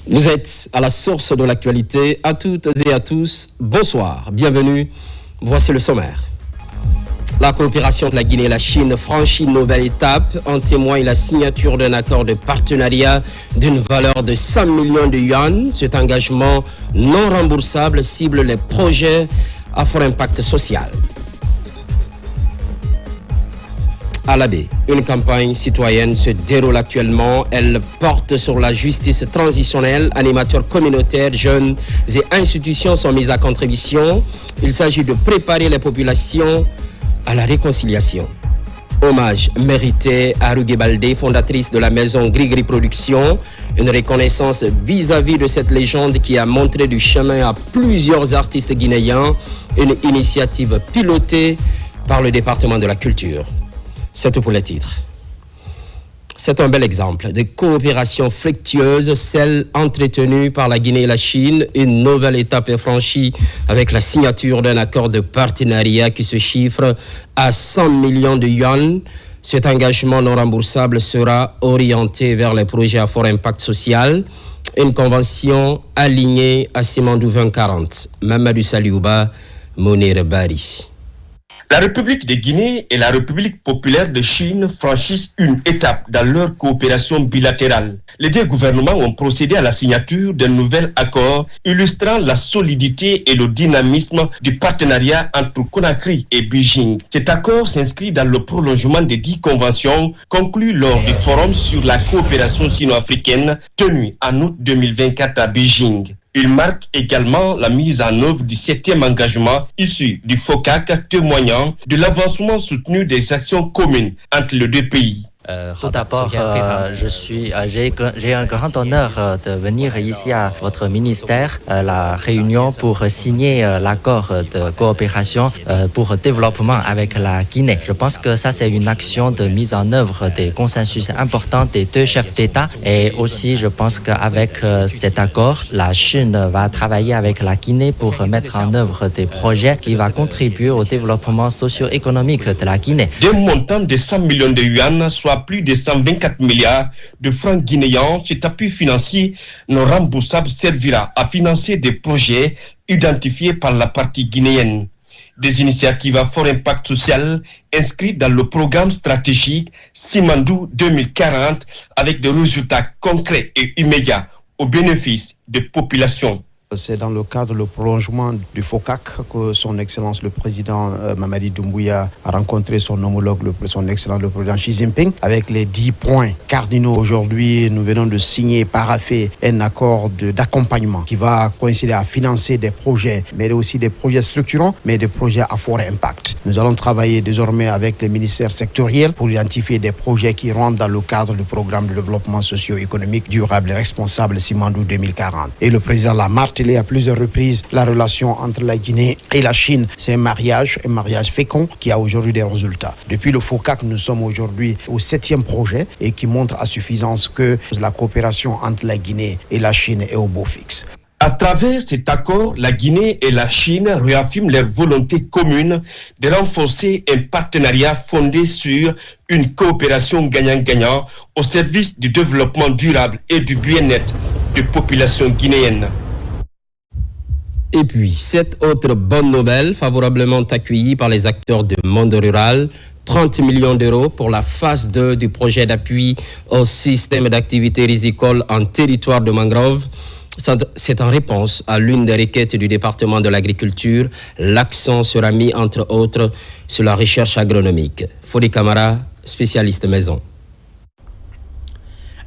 Vous êtes à la source de l'actualité. À toutes et à tous, bonsoir, bienvenue. Voici le sommaire. La coopération de la Guinée et la Chine franchit une nouvelle étape. En témoigne la signature d'un accord de partenariat d'une valeur de 100 millions de yuan. Cet engagement non remboursable cible les projets à fort impact social. À l'Abbé, une campagne citoyenne se déroule actuellement. Elle porte sur la justice transitionnelle. Animateurs communautaires, jeunes et institutions sont mis à contribution. Il s'agit de préparer les populations à la réconciliation. Hommage mérité à Ruge Baldé, fondatrice de la maison Gris-Gris Productions. Une reconnaissance vis-à-vis de cette légende qui a montré du chemin à plusieurs artistes guinéens. Une initiative pilotée par le département de la culture. C'est tout pour les titres. C'est un bel exemple de coopération fructueuse, celle entretenue par la Guinée et la Chine. Une nouvelle étape est franchie avec la signature d'un accord de partenariat qui se chiffre à 100 millions de yuan. Cet engagement non remboursable sera orienté vers les projets à fort impact social. Une convention alignée à Simandou 2040. Mamadou Saliouba, Mounir Bari. La République de Guinée et la République populaire de Chine franchissent une étape dans leur coopération bilatérale. Les deux gouvernements ont procédé à la signature d'un nouvel accord illustrant la solidité et le dynamisme du partenariat entre Conakry et Beijing. Cet accord s'inscrit dans le prolongement des 10 conventions conclues lors du forum sur la coopération sino-africaine tenu en août 2024 à Beijing. Il marque également la mise en œuvre du 7e engagement issu du FOCAC, témoignant de l'avancement soutenu des actions communes entre les deux pays. Tout d'abord, j'ai un grand honneur de venir ici à votre ministère, la réunion pour signer l'accord de coopération pour développement avec la Guinée. Je pense que ça c'est une action de mise en œuvre des consensus importants des deux chefs d'État et aussi je pense qu'avec cet accord, la Chine va travailler avec la Guinée pour mettre en œuvre des projets qui vont contribuer au développement socio-économique de la Guinée. D'un montant de 100 millions de yuan, soit plus de 124 milliards de francs guinéens, cet appui financier non remboursable servira à financer des projets identifiés par la partie guinéenne. Des initiatives à fort impact social inscrites dans le programme stratégique Simandou 2040 avec des résultats concrets et immédiats au bénéfice des populations. C'est dans le cadre du prolongement du FOCAC que son Excellence le Président Mamadi Doumbouya a rencontré son homologue, son Excellence le Président Xi Jinping, avec les 10 points cardinaux. Aujourd'hui, nous venons de signer, paraffer un accord d'accompagnement qui va coïncider à financer des projets, mais aussi des projets structurants, mais des projets à fort impact. Nous allons travailler désormais avec les ministères sectoriels pour identifier des projets qui rentrent dans le cadre du programme de développement socio-économique durable et responsable Simandou 2040. Et le Président l'a martelé à plusieurs reprises, la relation entre la Guinée et la Chine. C'est un mariage fécond qui a aujourd'hui des résultats. Depuis le FOCAC, nous sommes aujourd'hui au 7e projet et qui montre à suffisance que la coopération entre la Guinée et la Chine est au beau fixe. À travers cet accord, la Guinée et la Chine réaffirment leur volonté commune de renforcer un partenariat fondé sur une coopération gagnant-gagnant au service du développement durable et du bien-être des populations guinéennes. Et puis, cette autre bonne nouvelle, favorablement accueillie par les acteurs du monde rural, 30 millions d'euros pour la phase 2 du projet d'appui au système d'activité risicole en territoire de mangrove. C'est en réponse à l'une des requêtes du département de l'agriculture. L'accent sera mis, entre autres, sur la recherche agronomique. Fodi Camara, spécialiste maison.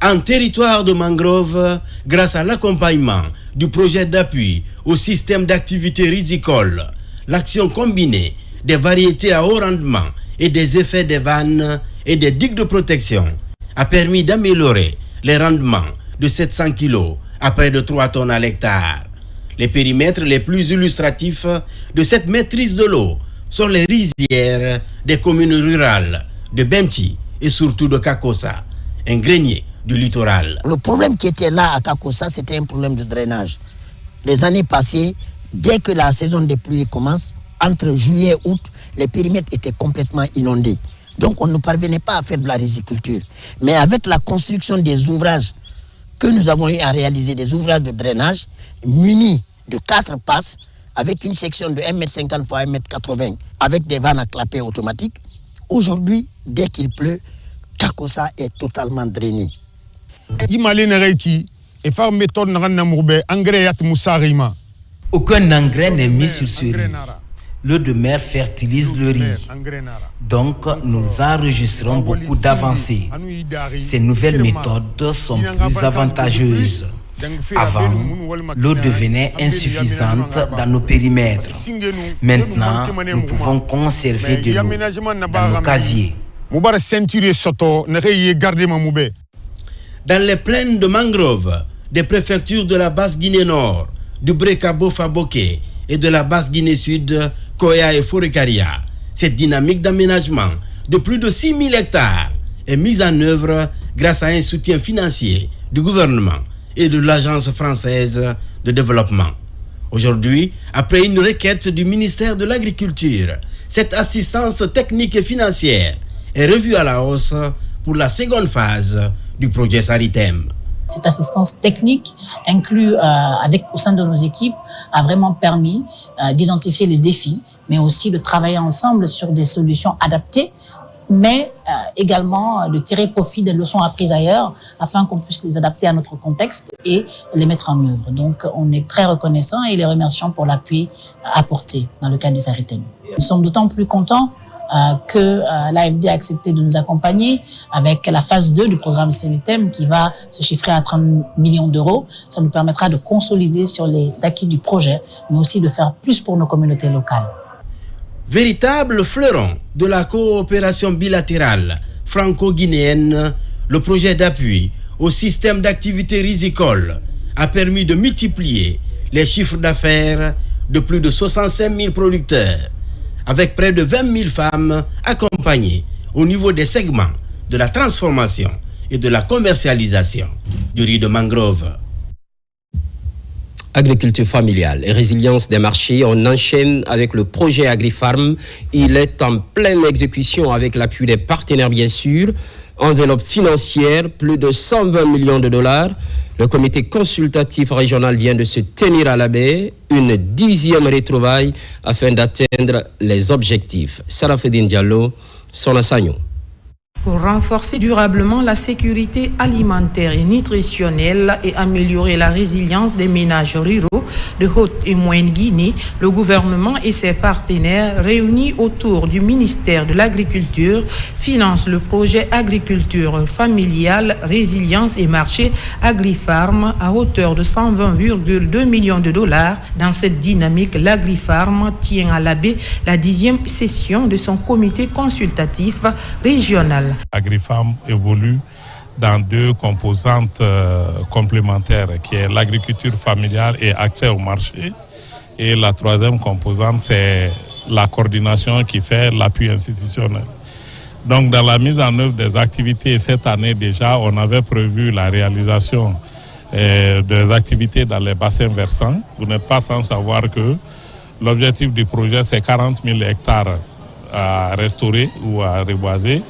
En territoire de mangrove, grâce à l'accompagnement du projet d'appui au système d'activité risicole, l'action combinée des variétés à haut rendement et des effets des vannes et des digues de protection a permis d'améliorer les rendements de 700 kg à près de 3 tonnes à l'hectare. Les périmètres les plus illustratifs de cette maîtrise de l'eau sont les rizières des communes rurales de Bemti et surtout de Kakossa, un grenier du littoral. Le problème qui était là à Kakossa, c'était un problème de drainage. Les années passées, dès que la saison des pluies commence, entre juillet et août, les périmètres étaient complètement inondés. Donc on ne parvenait pas à faire de la riziculture. Mais avec la construction des ouvrages que nous avons eu à réaliser, des ouvrages de drainage munis de 4 passes, avec une section de 1,50 m par 1,80 m, avec des vannes à clapet automatiques, aujourd'hui, dès qu'il pleut, Kakossa est totalement drainé. Aucun engrais n'est mis sur ce riz. L'eau de mer fertilise le riz. Donc, nous enregistrons beaucoup d'avancées. Ces nouvelles méthodes sont plus avantageuses. Avant, l'eau devenait insuffisante dans nos périmètres. Maintenant, nous pouvons conserver de l'eau dans nos casiers. Dans les plaines de mangroves des préfectures de la Basse-Guinée Nord, du Brikabo-Faboké et de la Basse-Guinée Sud, Koya et Forekaria, cette dynamique d'aménagement de plus de 6 000 hectares est mise en œuvre grâce à un soutien financier du gouvernement et de l'Agence française de développement. Aujourd'hui, après une requête du ministère de l'Agriculture, cette assistance technique et financière est revue à la hausse pour la seconde phase du projet Saritem. Cette assistance technique inclue au sein de nos équipes a vraiment permis d'identifier les défis, mais aussi de travailler ensemble sur des solutions adaptées, mais également de tirer profit des leçons apprises ailleurs afin qu'on puisse les adapter à notre contexte et les mettre en œuvre. Donc on est très reconnaissants et les remercions pour l'appui apporté dans le cadre du Saritem. Nous sommes d'autant plus contents que l'AFD a accepté de nous accompagner avec la phase 2 du programme Saritem qui va se chiffrer à 30 millions d'euros. Ça nous permettra de consolider sur les acquis du projet, mais aussi de faire plus pour nos communautés locales. Véritable fleuron de la coopération bilatérale franco-guinéenne, le projet d'appui au système d'activité risicole a permis de multiplier les chiffres d'affaires de plus de 65 000 producteurs, avec près de 20 000 femmes accompagnées au niveau des segments de la transformation et de la commercialisation du riz de mangrove. Agriculture familiale et résilience des marchés, on enchaîne avec le projet AgriFarm. Il est en pleine exécution avec l'appui des partenaires bien sûr. Enveloppe financière, plus de 120 millions de dollars. Le comité consultatif régional vient de se tenir à la baie, une 10e retrouvaille afin d'atteindre les objectifs. Sarafedine Diallo, Sona Sagnon. Pour renforcer durablement la sécurité alimentaire et nutritionnelle et améliorer la résilience des ménages ruraux de Haute et Moyenne Guinée, le gouvernement et ses partenaires réunis autour du ministère de l'Agriculture financent le projet Agriculture familiale, résilience et marché AgriFarm à hauteur de 120,2 millions de dollars. Dans cette dynamique, l'AgriFarm tient à la baie la 10e session de son comité consultatif régional. AgriFarm évolue dans 2 composantes complémentaires, qui est l'agriculture familiale et accès au marché. Et la 3e composante, c'est la coordination qui fait l'appui institutionnel. Donc dans la mise en œuvre des activités, cette année déjà, on avait prévu la réalisation des activités dans les bassins versants. Vous n'êtes pas sans savoir que l'objectif du projet, c'est 40 000 hectares à restaurer ou à reboiser.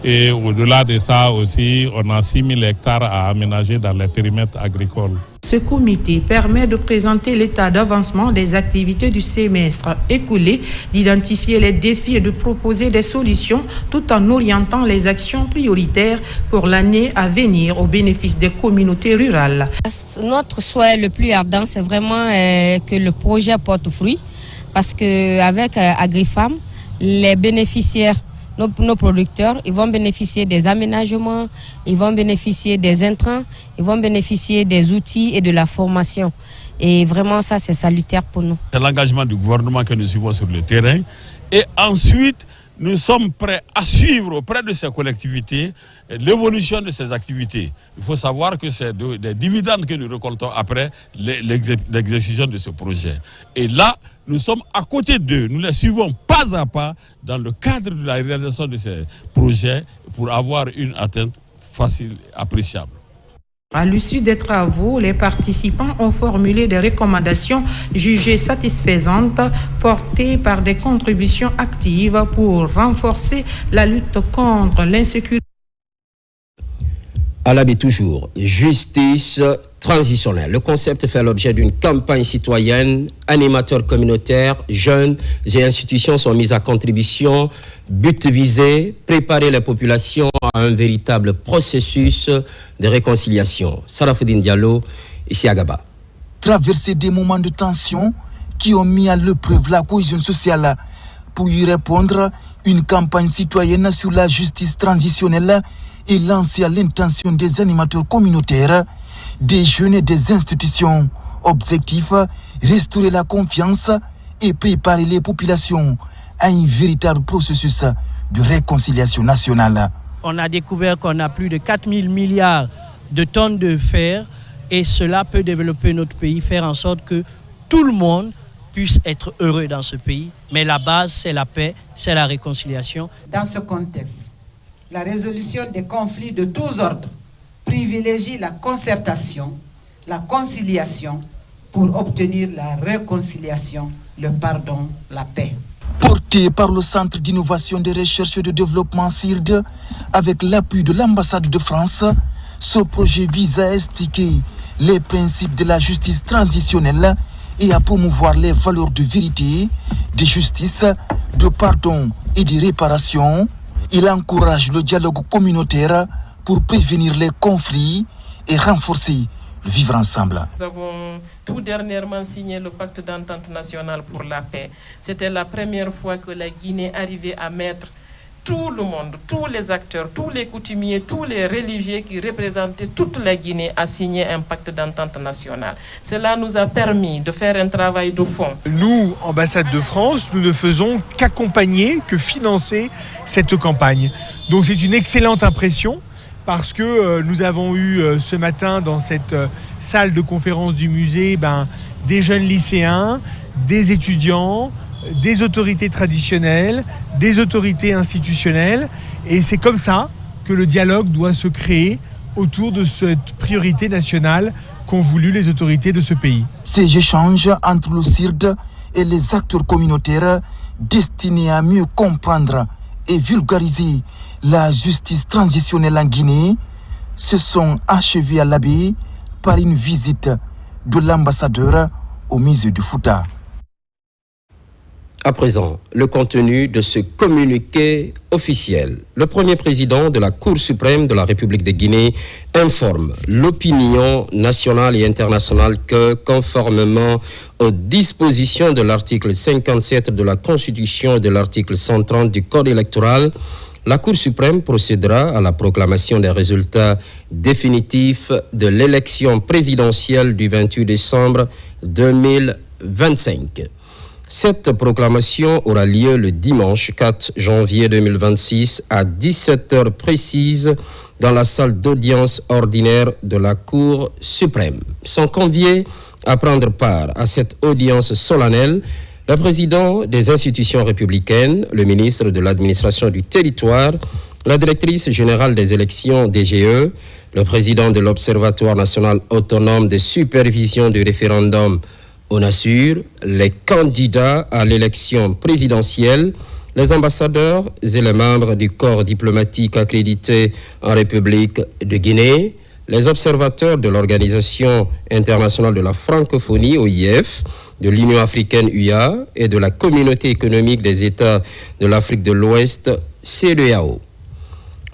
Et au-delà de ça aussi, on a 6 000 hectares à aménager dans les périmètres agricoles. Ce comité permet de présenter l'état d'avancement des activités du semestre écoulé, d'identifier les défis et de proposer des solutions tout en orientant les actions prioritaires pour l'année à venir au bénéfice des communautés rurales. Notre souhait le plus ardent, c'est vraiment que le projet porte fruit parce qu'avec AgriFarm, les bénéficiaires, nos producteurs, ils vont bénéficier des aménagements, ils vont bénéficier des intrants, ils vont bénéficier des outils et de la formation. Et vraiment, ça, c'est salutaire pour nous. C'est l'engagement du gouvernement que nous suivons sur le terrain. Et ensuite, nous sommes prêts à suivre auprès de ces collectivités l'évolution de ces activités. Il faut savoir que c'est des dividendes que nous récoltons après l'exécution de ce projet. Et là, nous sommes à côté d'eux. Nous les suivons pas à pas dans le cadre de la réalisation de ces projets pour avoir une atteinte facile, appréciable. À l'issue des travaux, les participants ont formulé des recommandations jugées satisfaisantes, portées par des contributions actives pour renforcer la lutte contre l'insécurité. À l'habit toujours, justice transitionnelle. Le concept fait l'objet d'une campagne citoyenne. Animateurs communautaires, jeunes et institutions sont mis à contribution. But visé, préparer les populations à un véritable processus de réconciliation. Sarafoudine Diallo, ici à Gaba. Traverser des moments de tension qui ont mis à l'épreuve la cohésion sociale. Pour y répondre, une campagne citoyenne sur la justice transitionnelle est lancée à l'intention des animateurs communautaires, des jeunes et des institutions. Objectif, restaurer la confiance et préparer les populations à un véritable processus de réconciliation nationale. On a découvert qu'on a plus de 4000 milliards de tonnes de fer et cela peut développer notre pays, faire en sorte que tout le monde puisse être heureux dans ce pays. Mais la base, c'est la paix, c'est la réconciliation. Dans ce contexte, la résolution des conflits de tous ordres privilégie la concertation, la conciliation pour obtenir la réconciliation, le pardon, la paix. Porté par le Centre d'innovation de recherche et de développement CIRD, avec l'appui de l'ambassade de France, ce projet vise à expliquer les principes de la justice transitionnelle et à promouvoir les valeurs de vérité, de justice, de pardon et de réparation. Il encourage le dialogue communautaire pour prévenir les conflits et renforcer le vivre ensemble. Nous avons tout dernièrement signé le pacte d'entente nationale pour la paix. C'était la première fois que la Guinée arrivait à mettre tout le monde, tous les acteurs, tous les coutumiers, tous les religieux qui représentaient toute la Guinée à signer un pacte d'entente nationale. Cela nous a permis de faire un travail de fond. Nous, ambassade de France, nous ne faisons qu'accompagner, que financer cette campagne. Donc c'est une excellente impression parce que nous avons eu ce matin dans cette salle de conférence du musée des jeunes lycéens, des étudiants, des autorités traditionnelles, des autorités institutionnelles. Et c'est comme ça que le dialogue doit se créer autour de cette priorité nationale qu'ont voulu les autorités de ce pays. Ces échanges entre le CIRD et les acteurs communautaires destinés à mieux comprendre et vulgariser la justice transitionnelle en Guinée se sont achevés à l'Abbé par une visite de l'ambassadeur au musée du Fouta. À présent, le contenu de ce communiqué officiel. Le premier président de la Cour suprême de la République de Guinée informe l'opinion nationale et internationale que, conformément aux dispositions de l'article 57 de la Constitution et de l'article 130 du Code électoral, la Cour suprême procédera à la proclamation des résultats définitifs de l'élection présidentielle du 28 décembre 2025. Cette proclamation aura lieu le dimanche 4 janvier 2026 à 17h précises dans la salle d'audience ordinaire de la Cour suprême. Sont conviés à prendre part à cette audience solennelle le président des institutions républicaines, le ministre de l'administration du territoire, la directrice générale des élections DGE, le président de l'Observatoire national autonome de supervision du référendum ONASUR, les candidats à l'élection présidentielle, les ambassadeurs et les membres du corps diplomatique accrédité en République de Guinée, les observateurs de l'Organisation internationale de la francophonie, OIF, de l'Union africaine UA et de la Communauté économique des États de l'Afrique de l'Ouest, CEDEAO.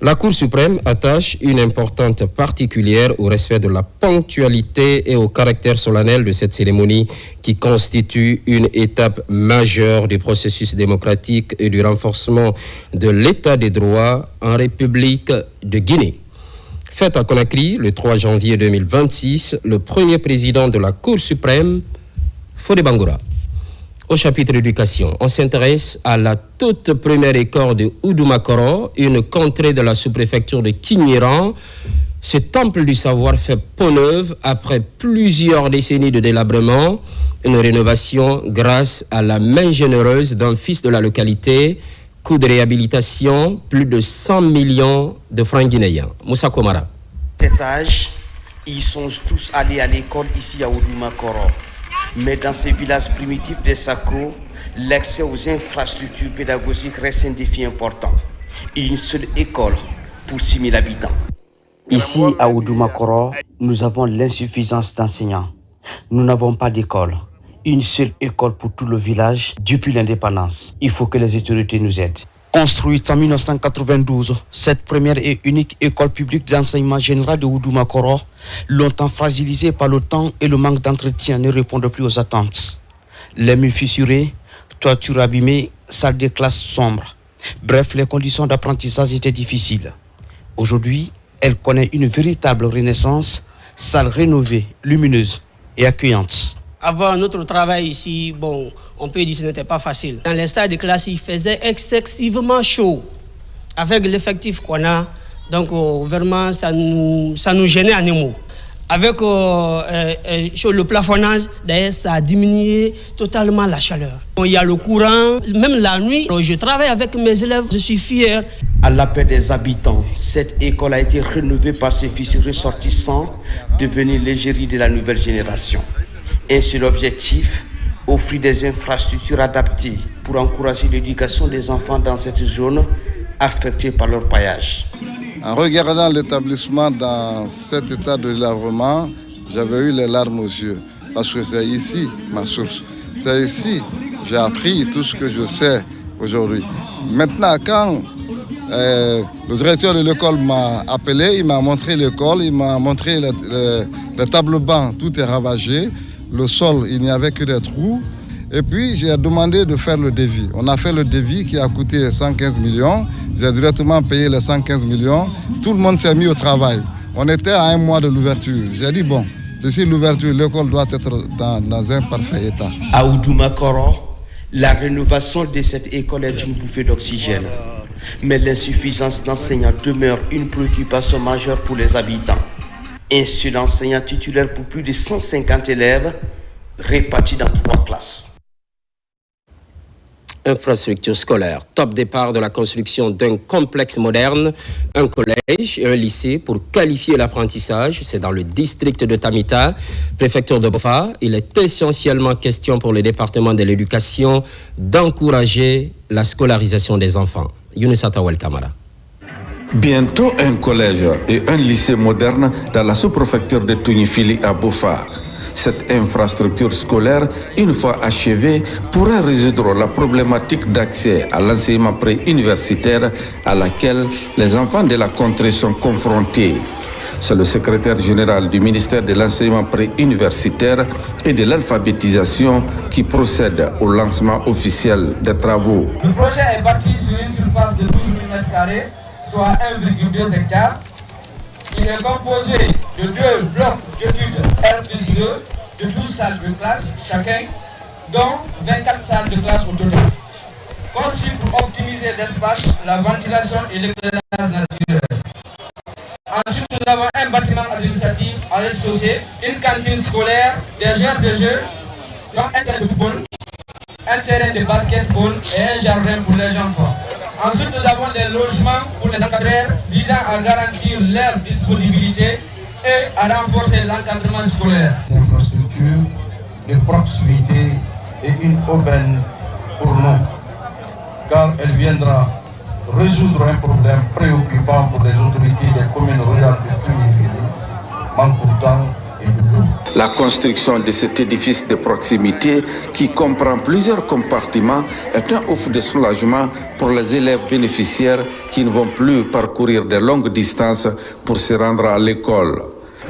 La Cour suprême attache une importance particulière au respect de la ponctualité et au caractère solennel de cette cérémonie qui constitue une étape majeure du processus démocratique et du renforcement de l'état des droits en République de Guinée. Fait à Conakry le 3 janvier 2026, le premier président de la Cour suprême, Fodé Bangoura. Au chapitre éducation, on s'intéresse à la toute première école de Oudoumakoro, une contrée de la sous-préfecture de Tigniran. Ce temple du savoir fait peau neuve après plusieurs décennies de délabrement, une rénovation grâce à la main généreuse d'un fils de la localité, coût de réhabilitation, plus de 100 millions de francs guinéens. Moussa Komara. Cet âge, Ils sont tous allés à l'école ici à Oudumakoro. Mais dans ces villages primitifs des Sako, l'accès aux infrastructures pédagogiques reste un défi important. Une seule école pour 6 000 habitants. Ici à Oudumakoro, nous avons l'insuffisance d'enseignants. Nous n'avons pas d'école. Une seule école pour tout le village depuis l'indépendance. Il faut que les autorités nous aident. Construite en 1992, cette première et unique école publique d'enseignement général de Oudumakoro, longtemps fragilisée par le temps et le manque d'entretien, ne répond plus aux attentes. Les murs fissurés, toitures abîmées, salles de classe sombres. Bref, les conditions d'apprentissage étaient difficiles. Aujourd'hui, elle connaît une véritable renaissance, salle rénovée, lumineuse et accueillante. Avant notre travail ici, on peut dire que ce n'était pas facile. Dans les salles de classe, il faisait excessivement chaud. Avec l'effectif qu'on a, donc vraiment, ça nous gênait à Nemo. Avec le plafonnage, d'ailleurs, ça a diminué totalement la chaleur. Il y a le courant, même la nuit. Je travaille avec mes élèves, je suis fier. À l'appel des habitants, cette école a été rénovée par ses fils ressortissants, devenus l'égérie de la nouvelle génération. Et c'est l'objectif, offrir des infrastructures adaptées pour encourager l'éducation des enfants dans cette zone affectée par leur paillage. En regardant l'établissement dans cet état de délabrement, j'avais eu les larmes aux yeux. Parce que c'est ici ma source. C'est ici que j'ai appris tout ce que je sais aujourd'hui. Maintenant, quand le directeur de l'école m'a appelé, il m'a montré l'école, il m'a montré le tableau-banc, tout est ravagé. Le sol, il n'y avait que des trous. Et puis, j'ai demandé de faire le devis. On a fait le devis qui a coûté 115 millions. J'ai directement payé les 115 millions. Tout le monde s'est mis au travail. On était à 1 mois de l'ouverture. J'ai dit, d'ici l'ouverture, l'école doit être dans un parfait état. À Oudumakoro, la rénovation de cette école est une bouffée d'oxygène. Mais l'insuffisance d'enseignants demeure une préoccupation majeure pour les habitants. Un seul enseignant titulaire pour plus de 150 élèves répartis dans 3 classes. Infrastructure scolaire. Top départ de la construction d'un complexe moderne, un collège et un lycée pour qualifier l'apprentissage. C'est dans le district de Tamita, préfecture de Bofa. Il est essentiellement question pour le département de l'éducation d'encourager la scolarisation des enfants. Younes Atawel Kamara. Bientôt un collège et un lycée moderne dans la sous-préfecture de Tounifili à Bofa. Cette infrastructure scolaire, une fois achevée, pourra résoudre la problématique d'accès à l'enseignement pré-universitaire à laquelle les enfants de la contrée sont confrontés. C'est le secrétaire général du ministère de l'enseignement pré-universitaire et de l'alphabétisation qui procède au lancement officiel des travaux. Le projet est bâti sur une surface de 12 m², soit 1,2 hectares. Il est composé de 2 blocs d'études R+2 de 12 salles de classe chacun, dont 24 salles de classe au total. Conçu pour optimiser l'espace, la ventilation et l'éclairage naturel. Ensuite, nous avons un bâtiment administratif à rez-de-chaussée, une cantine scolaire, des aires de jeu, donc un terrain de football, un terrain de basketball et un jardin pour les enfants. Ensuite, nous avons des logements pour les encadreurs visant à garantir leur disponibilité et à renforcer l'encadrement scolaire. L'infrastructure de proximité est une aubaine pour nous, car elle viendra résoudre un problème préoccupant pour les autorités des communes rurales de Tounifili, Mankourtan et Doudou. La construction de cet édifice de proximité, qui comprend plusieurs compartiments, est un offre de soulagement pour les élèves bénéficiaires qui ne vont plus parcourir de longues distances pour se rendre à l'école.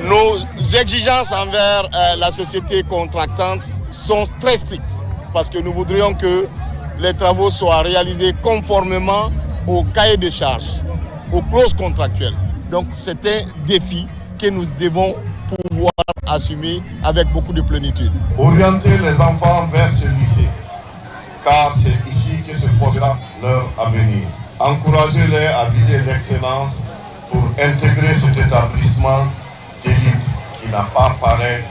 Nos exigences envers la société contractante sont très strictes parce que nous voudrions que les travaux soient réalisés conformément au cahier de charges, aux clauses contractuelles. Donc c'est un défi que nous devons pouvoir assumer avec beaucoup de plénitude. Orienter les enfants vers ce lycée, car c'est ici que se posera leur avenir. Encouragez-les à viser l'excellence pour intégrer cet établissement d'élite qui n'a pas pareil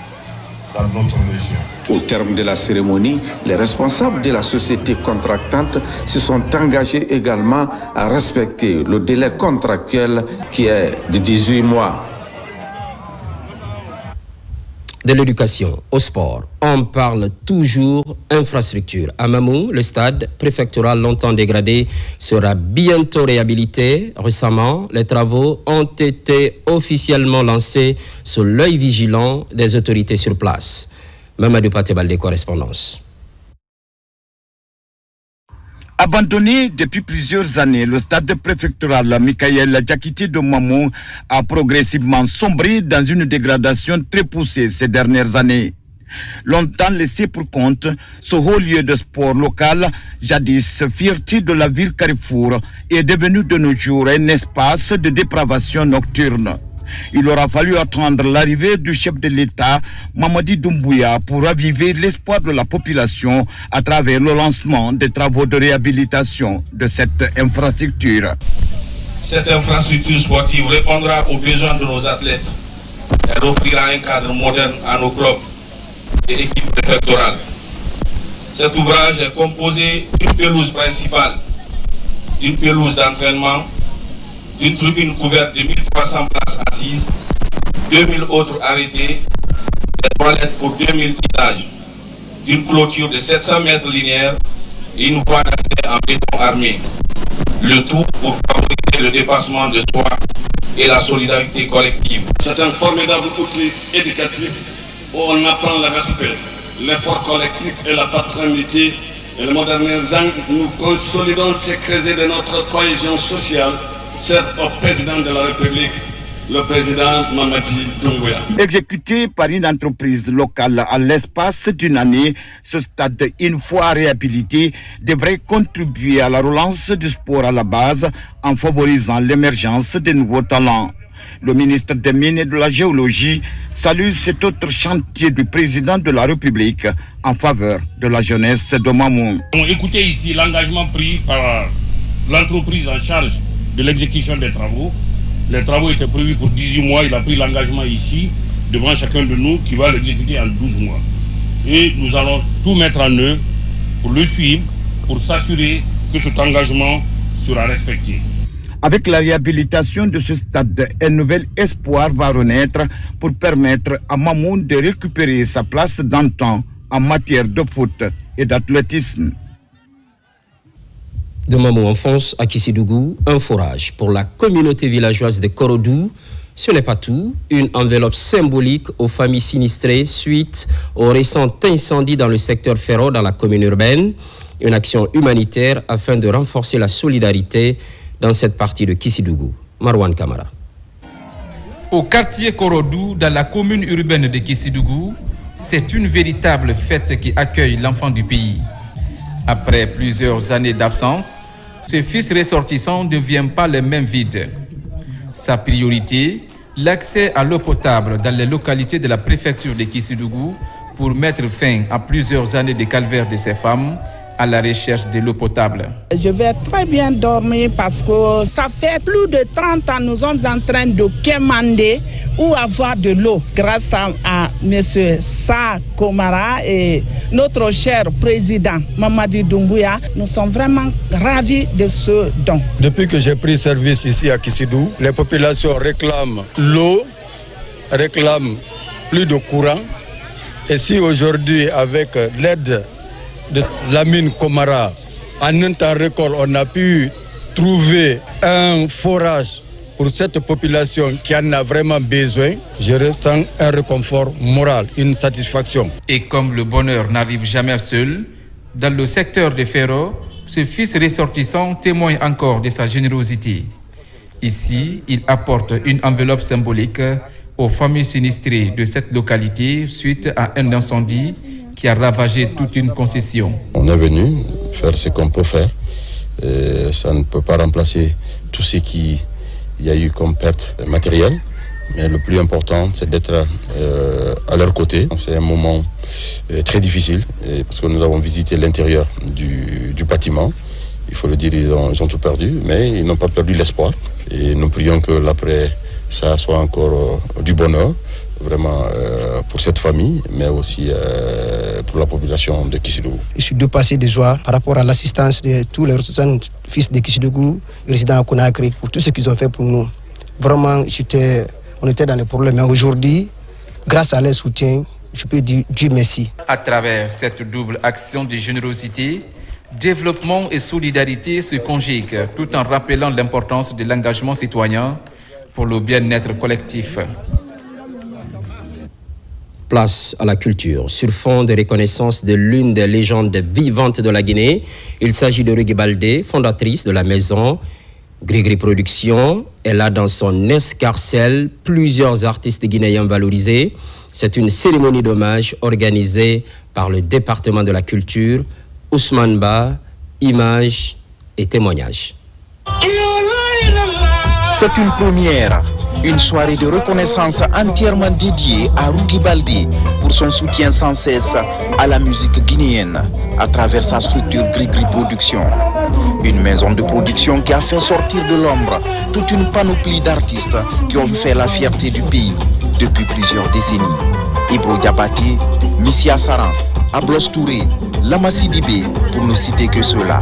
dans notre région. Au terme de la cérémonie, les responsables de la société contractante se sont engagés également à respecter le délai contractuel qui est de 18 mois. De l'éducation au sport, on parle toujours infrastructure. À Mamou, le stade préfectoral longtemps dégradé sera bientôt réhabilité. Récemment, les travaux ont été officiellement lancés sous l'œil vigilant des autorités sur place. Mamadou Patebalde, correspondance. Abandonné depuis plusieurs années, le stade préfectoral Michael Diakité de Mamou a progressivement sombré dans une dégradation très poussée ces dernières années. Longtemps laissé pour compte, ce haut lieu de sport local, jadis fierté de la ville Carrefour, est devenu de nos jours un espace de dépravation nocturne. Il aura fallu attendre l'arrivée du chef de l'État, Mamadi Doumbouya, pour raviver l'espoir de la population à travers le lancement des travaux de réhabilitation de cette infrastructure. Cette infrastructure sportive répondra aux besoins de nos athlètes. Elle offrira un cadre moderne à nos clubs et équipes préfectorales. Cet ouvrage est composé d'une pelouse principale, d'une pelouse d'entraînement, d'une tribune couverte de 1300 places assises, 2000 autres arrêtés, des toilettes pour 2000 usages, d'une clôture de 700 mètres linéaires et une voie d'accès en béton armé. Le tout pour favoriser le dépassement de soi et la solidarité collective. C'est un formidable outil éducatif où on apprend le respect, l'effort collectif et la fraternité. Et le modernisant, nous consolidons ces creuset de notre cohésion sociale. C'est au président de la République, le président Mamadi Doumbouya. Exécuté par une entreprise locale à l'espace d'une année, ce stade, une fois réhabilité, devrait contribuer à la relance du sport à la base en favorisant l'émergence de nouveaux talents. Le ministre des Mines et de la Géologie salue cet autre chantier du président de la République en faveur de la jeunesse de Mamou. Écoutez ici l'engagement pris par l'entreprise en charge de l'exécution des travaux. Les travaux étaient prévus pour 18 mois. Il a pris l'engagement ici, devant chacun de nous, qui va l'exécuter en 12 mois. Et nous allons tout mettre en œuvre pour le suivre, pour s'assurer que cet engagement sera respecté. Avec la réhabilitation de ce stade, un nouvel espoir va renaître pour permettre à Mamou de récupérer sa place d'antan en matière de foot et d'athlétisme. De Mamou enfonce à Kissidougou, un forage pour la communauté villageoise de Korodou. Ce n'est pas tout, une enveloppe symbolique aux familles sinistrées suite au récent incendie dans le secteur Ferro dans la commune urbaine. Une action humanitaire afin de renforcer la solidarité dans cette partie de Kissidougou. Marwan Kamara. Au quartier Korodou, dans la commune urbaine de Kissidougou, c'est une véritable fête qui accueille l'enfant du pays. Après plusieurs années d'absence, ce fils ressortissant ne devient pas le même vide. Sa priorité, l'accès à l'eau potable dans les localités de la préfecture de Kissidougou pour mettre fin à plusieurs années de calvaire de ces femmes à la recherche de l'eau potable. Je vais très bien dormir parce que ça fait plus de 30 ans que nous sommes en train de quémander ou avoir de l'eau. Grâce à M. Sa Komara et notre cher président Mamadi Doumbouya, nous sommes vraiment ravis de ce don. Depuis que j'ai pris service ici à Kissidou, les populations réclament l'eau, réclament plus de courant. Et si aujourd'hui, avec l'aide de Lamine Komara, en un temps record, on a pu trouver un forage pour cette population qui en a vraiment besoin, je ressens un réconfort moral, une satisfaction. Et comme le bonheur n'arrive jamais seul, dans le secteur de Ferro, ce fils ressortissant témoigne encore de sa générosité. Ici, il apporte une enveloppe symbolique aux familles sinistrées de cette localité suite à un incendie qui a ravagé toute une concession. On est venu faire ce qu'on peut faire. Ça ne peut pas remplacer tout ce qu'il y a eu comme perte matérielle. Mais le plus important, c'est d'être à leur côté. C'est un moment très difficile parce que nous avons visité l'intérieur du bâtiment. Il faut le dire, ils ont tout perdu, mais ils n'ont pas perdu l'espoir. Et nous prions que l'après, ça soit encore du bonheur. Vraiment pour cette famille, mais aussi pour la population de Kissidougou. Je suis dépassé de joie par rapport à l'assistance de tous les ressortissants fils de Kissidougou, résidents à Conakry, pour tout ce qu'ils ont fait pour nous. Vraiment, on était dans les problèmes. Mais aujourd'hui, grâce à leur soutien, je peux dire Dieu merci. À travers cette double action de générosité, développement et solidarité se conjuguent tout en rappelant l'importance de l'engagement citoyen pour le bien-être collectif. Place à la culture. Sur fond de reconnaissance de l'une des légendes vivantes de la Guinée, il s'agit de Rugui Baldé, fondatrice de la maison Grigri Productions. Elle a dans son escarcelle plusieurs artistes guinéens valorisés. C'est une cérémonie d'hommage organisée par le département de la culture. Ousmane Ba, images et témoignages. C'est une première, une soirée de reconnaissance entièrement dédiée à Rugui Baldé pour son soutien sans cesse à la musique guinéenne à travers sa structure Grigri Productions. Une maison de production qui a fait sortir de l'ombre toute une panoplie d'artistes qui ont fait la fierté du pays depuis plusieurs décennies. Ibro Diabaté, Missia Saran, Ablos Touré, Lama Sidibé, pour ne citer que ceux-là.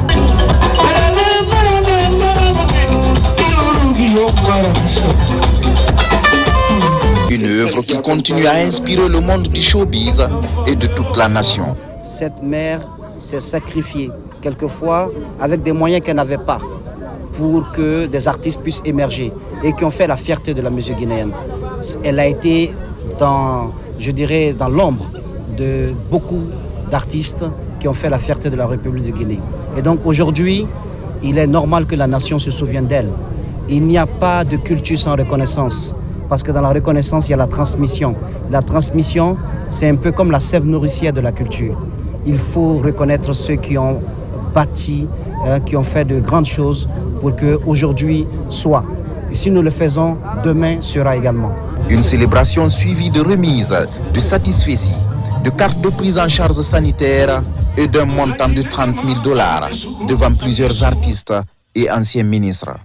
Une œuvre qui continue à inspirer le monde du showbiz et de toute la nation. Cette mère s'est sacrifiée, quelquefois avec des moyens qu'elle n'avait pas, pour que des artistes puissent émerger et qui ont fait la fierté de la musique guinéenne. Elle a été dans l'ombre de beaucoup d'artistes qui ont fait la fierté de la République de Guinée. Et donc aujourd'hui, il est normal que la nation se souvienne d'elle. Il n'y a pas de culture sans reconnaissance, parce que dans la reconnaissance, il y a la transmission. La transmission, c'est un peu comme la sève nourricière de la culture. Il faut reconnaître ceux qui ont bâti, qui ont fait de grandes choses pour qu'aujourd'hui soit. Et si nous le faisons, demain sera également. Une célébration suivie de remises, de satisfecits, de cartes de prise en charge sanitaire et d'un montant de $30,000 devant plusieurs artistes et anciens ministres.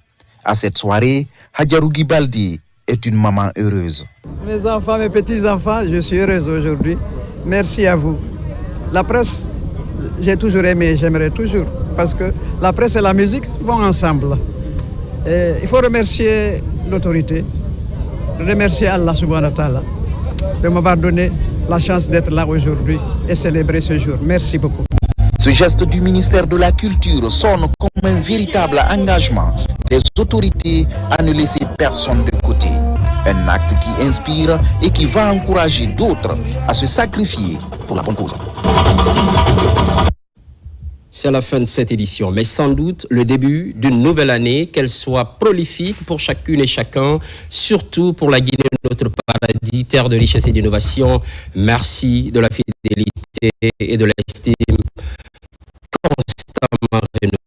À cette soirée, Hadja Rugui Baldé est une maman heureuse. Mes enfants, mes petits-enfants, je suis heureuse aujourd'hui. Merci à vous. La presse, j'ai toujours aimé, j'aimerais toujours, parce que la presse et la musique vont ensemble. Et il faut remercier l'autorité, remercier Allah subhanahu wa ta'ala de m'avoir donné la chance d'être là aujourd'hui et célébrer ce jour. Merci beaucoup. Ce geste du ministère de la Culture sonne comme un véritable engagement des autorités à ne laisser personne de côté. Un acte qui inspire et qui va encourager d'autres à se sacrifier pour la bonne cause. C'est la fin de cette édition, mais sans doute le début d'une nouvelle année, qu'elle soit prolifique pour chacune et chacun, surtout pour la Guinée, notre paradis, terre de richesse et d'innovation. Merci de la fidélité et de l'estime constamment renouvelée.